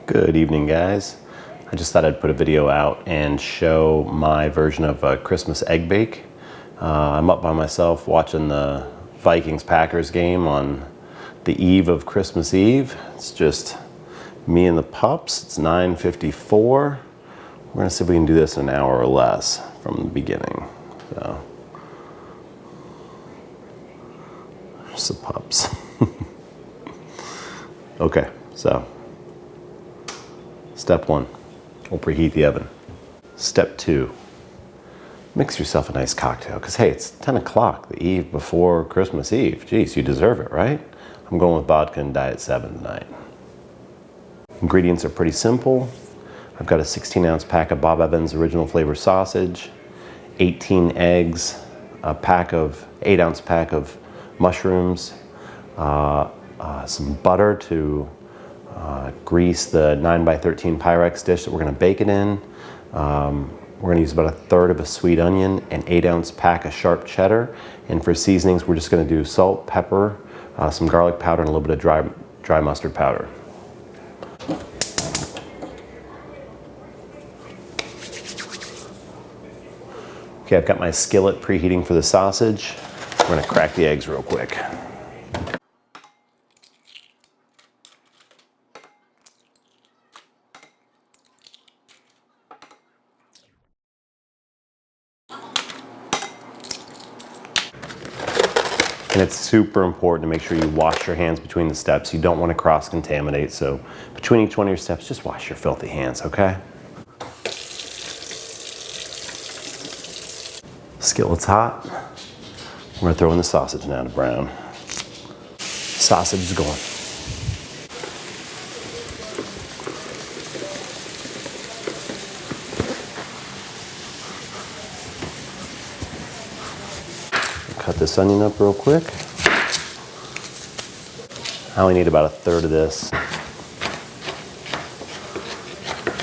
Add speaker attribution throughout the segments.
Speaker 1: Good evening, guys. I just thought I'd put a video out and show my version of a Christmas egg bake. I'm up by myself watching the Vikings-Packers game on the eve of Christmas Eve. It's just me and the pups. It's 9:54. We're gonna see if we can do this in an hour or less from the beginning. So, there's the pups. Okay, so step one, we'll preheat the oven. Step two, mix yourself a nice cocktail, because hey, it's 10 o'clock the eve before Christmas Eve. Geez, you deserve it, right? I'm going with vodka and Diet 7 tonight. Ingredients are pretty simple. I've got a 16-ounce pack of Bob Evans original flavor sausage, 18 eggs, a 8-ounce pack of mushrooms, some butter to grease the 9x13 Pyrex dish that we're going to bake it in. We're going to use about 1/3 of a sweet onion, an 8-ounce pack of sharp cheddar, and for seasonings we're just going to do salt, pepper, some garlic powder, and a little bit of dry mustard powder. Okay, I've got my skillet preheating for the sausage. We're going to crack the eggs real quick. And it's super important to make sure you wash your hands between the steps. You don't want to cross-contaminate, so between each one of your steps, just wash your filthy hands, okay? Skillet's hot. We're going to throw in the sausage now to brown. Sausage is going. Cut this onion up real quick. I only need about 1/3 of this.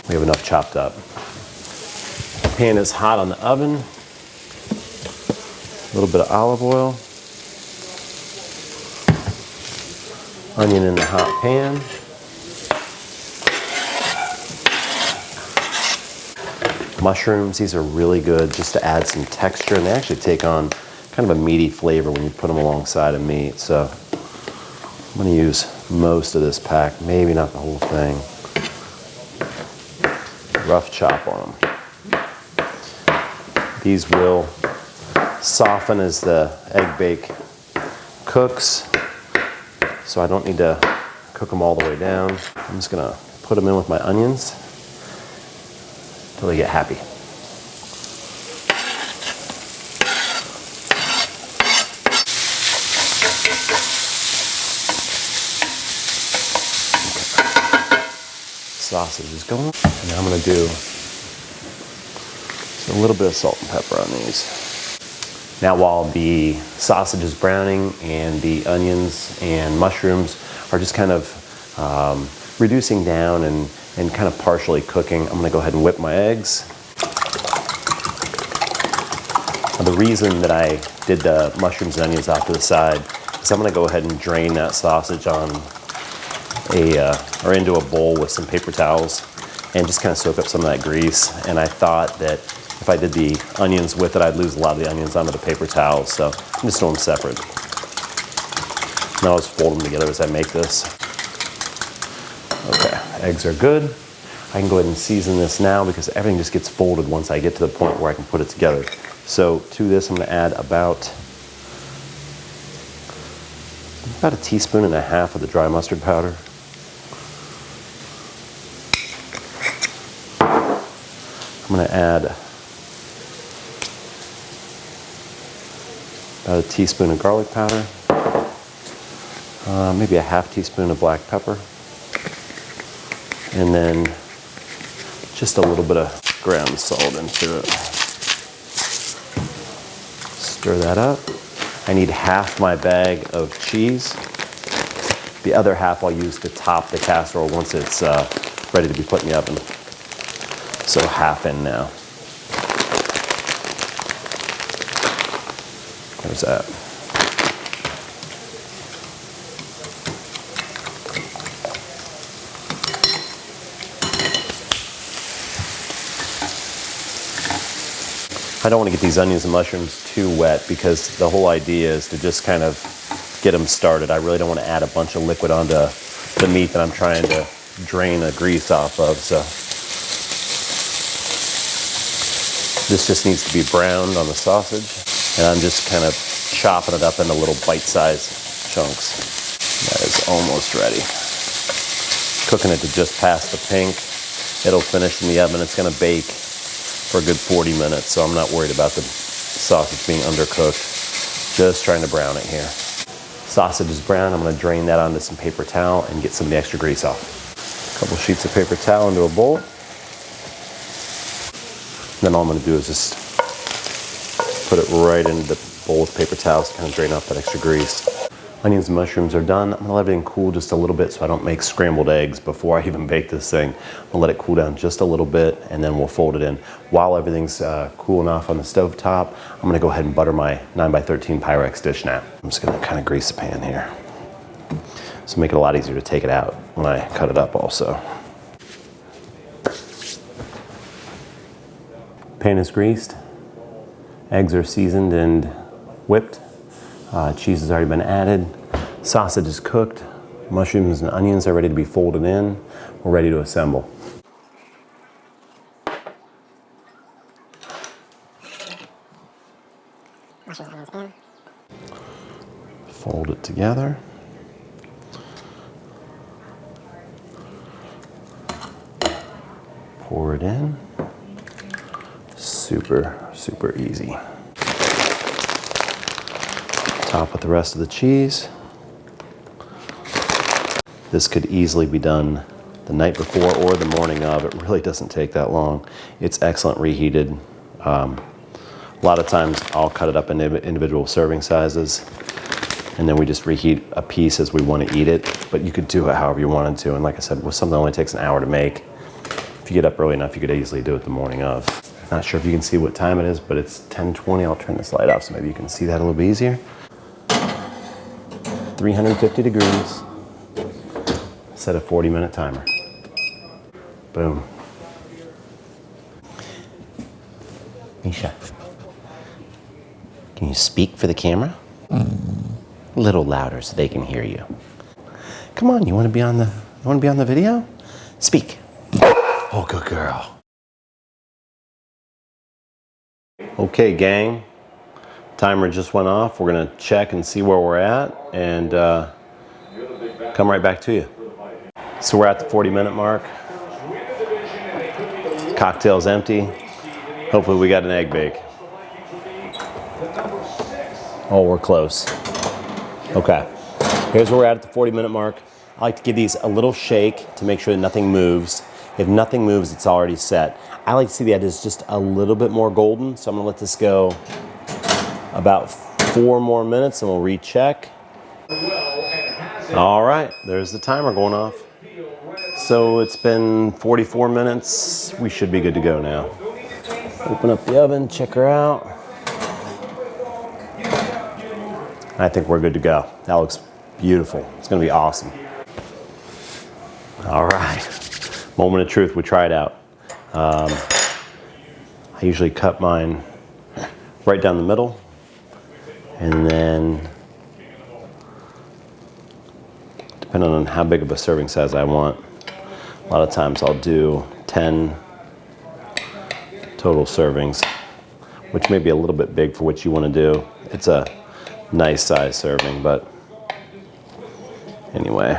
Speaker 1: We have enough chopped up. The pan is hot on the oven. A little bit of olive oil. Onion in the hot pan. Mushrooms, these are really good just to add some texture, and they actually take on kind of a meaty flavor when you put them alongside of meat. So I'm going to use most of this pack, maybe not the whole thing. Rough chop on them. These will soften as the egg bake cooks, so I don't need to cook them all the way down. I'm just going to put them in with my onions until they get happy. Sausage is going. And now I'm going to do just a little bit of salt and pepper on these. Now while the sausage is browning and the onions and mushrooms are just kind of reducing down and kind of partially cooking, I'm going to go ahead and whip my eggs. Now, the reason that I did the mushrooms and onions off to the side is I'm going to go ahead and drain that sausage on or into a bowl with some paper towels and just kind of soak up some of that grease. And I thought that if I did the onions with it, I'd lose a lot of the onions onto the paper towels, so I'm just doing them separate. Now I'll just fold them together as I make this. Okay, eggs are good. I can go ahead and season this now because everything just gets folded once I get to the point where I can put it together. So to this, I'm going to add about 1.5 teaspoons of the dry mustard powder. I'm going to add about 1 teaspoon of garlic powder, maybe 1/2 teaspoon of black pepper, and then just a little bit of ground salt into it. Stir that up. I need 1/2 my bag of cheese. The other 1/2 I'll use to top the casserole once it's ready to be put in the oven. So 1/2 in now. There's that. I don't want to get these onions and mushrooms too wet because the whole idea is to just kind of get them started. I really don't want to add a bunch of liquid onto the meat that I'm trying to drain the grease off of. So this just needs to be browned on the sausage, and I'm just kind of chopping it up into little bite-sized chunks. That is almost ready. Cooking it to just past the pink. It'll finish in the oven. It's going to bake for a good 40 minutes, so I'm not worried about the sausage being undercooked. Just trying to brown it here. Sausage is brown. I'm going to drain that onto some paper towel and get some of the extra grease off. A couple sheets of paper towel into a bowl. Then all I'm going to do is just put it right into the bowl with paper towels to kind of drain off that extra grease. Onions and mushrooms are done. I'm gonna let everything cool just a little bit so I don't make scrambled eggs before I even bake this thing. I'm gonna let it cool down just a little bit and then we'll fold it in. While everything's cooling off on the stove top, I'm gonna go ahead and butter my 9x13 Pyrex dish nap. I'm just gonna kind of grease the pan here. So make it a lot easier to take it out when I cut it up also. Pan is greased. Eggs are seasoned and whipped. Cheese has already been added. Sausage is cooked. Mushrooms and onions are ready to be folded in. We're ready to assemble. Fold it together. Pour it in. Super, super easy. Top with the rest of the cheese. This could easily be done the night before or the morning of. It really doesn't take that long. It's excellent reheated. A lot of times I'll cut it up into individual serving sizes and then we just reheat a piece as we want to eat it. But you could do it however you wanted to. And like I said, with something that only takes an hour to make, if you get up early enough, you could easily do it the morning of. Not sure if you can see what time it is, but it's 10:20. I'll turn this light off so maybe you can see that a little bit easier. 350 degrees. Set a 40-minute timer. Boom. Misha, can you speak for the camera? A little louder so they can hear you. Come on, you want to be on the video? Speak. Oh, good girl. Okay, gang. Timer just went off. We're gonna check and see where we're at and come right back to you. So we're at the 40-minute mark. Cocktail's empty. Hopefully we got an egg bake. Oh, we're close. Okay, here's where we're at the 40-minute mark. I like to give these a little shake to make sure that nothing moves. If nothing moves, it's already set. I like to see the edges just a little bit more golden, so I'm gonna let this go about 4 more minutes and we'll recheck. All right, there's the timer going off. So it's been 44 minutes. We should be good to go now. Open up the oven, check her out. I think we're good to go. That looks beautiful. It's gonna be awesome. All right, moment of truth, we try it out. I usually cut mine right down the middle. And then, depending on how big of a serving size I want, a lot of times I'll do 10 total servings, which may be a little bit big for what you want to do. It's a nice size serving, but anyway.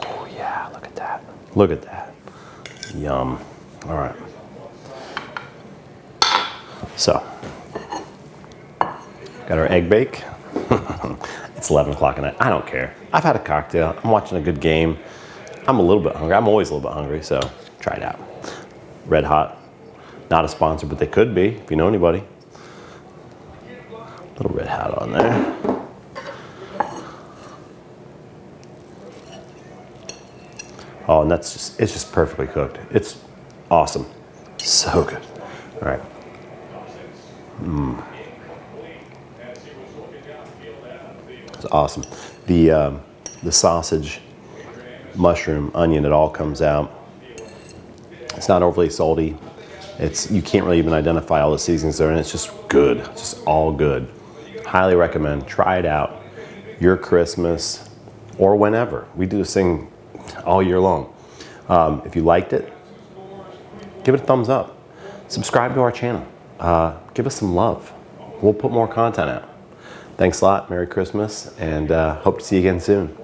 Speaker 1: Oh yeah, look at that. Look at that. Yum. All right. So, got our egg bake. It's 11 o'clock at night. I don't care. I've had a cocktail. I'm watching a good game. I'm a little bit hungry. I'm always a little bit hungry, so try it out. Red Hot. Not a sponsor, but they could be if you know anybody. Little Red Hot on there. Oh, and it's just perfectly cooked. It's awesome. So good. All right. It's awesome. The sausage, mushroom, onion, it all comes out. It's not overly salty. You can't really even identify all the seasons there, and it's just good. It's just all good. Highly recommend. Try it out. Your Christmas or whenever. We do this thing all year long. If you liked it, give it a thumbs up. Subscribe to our channel. Give us some love. We'll put more content out. Thanks a lot. Merry Christmas, and hope to see you again soon.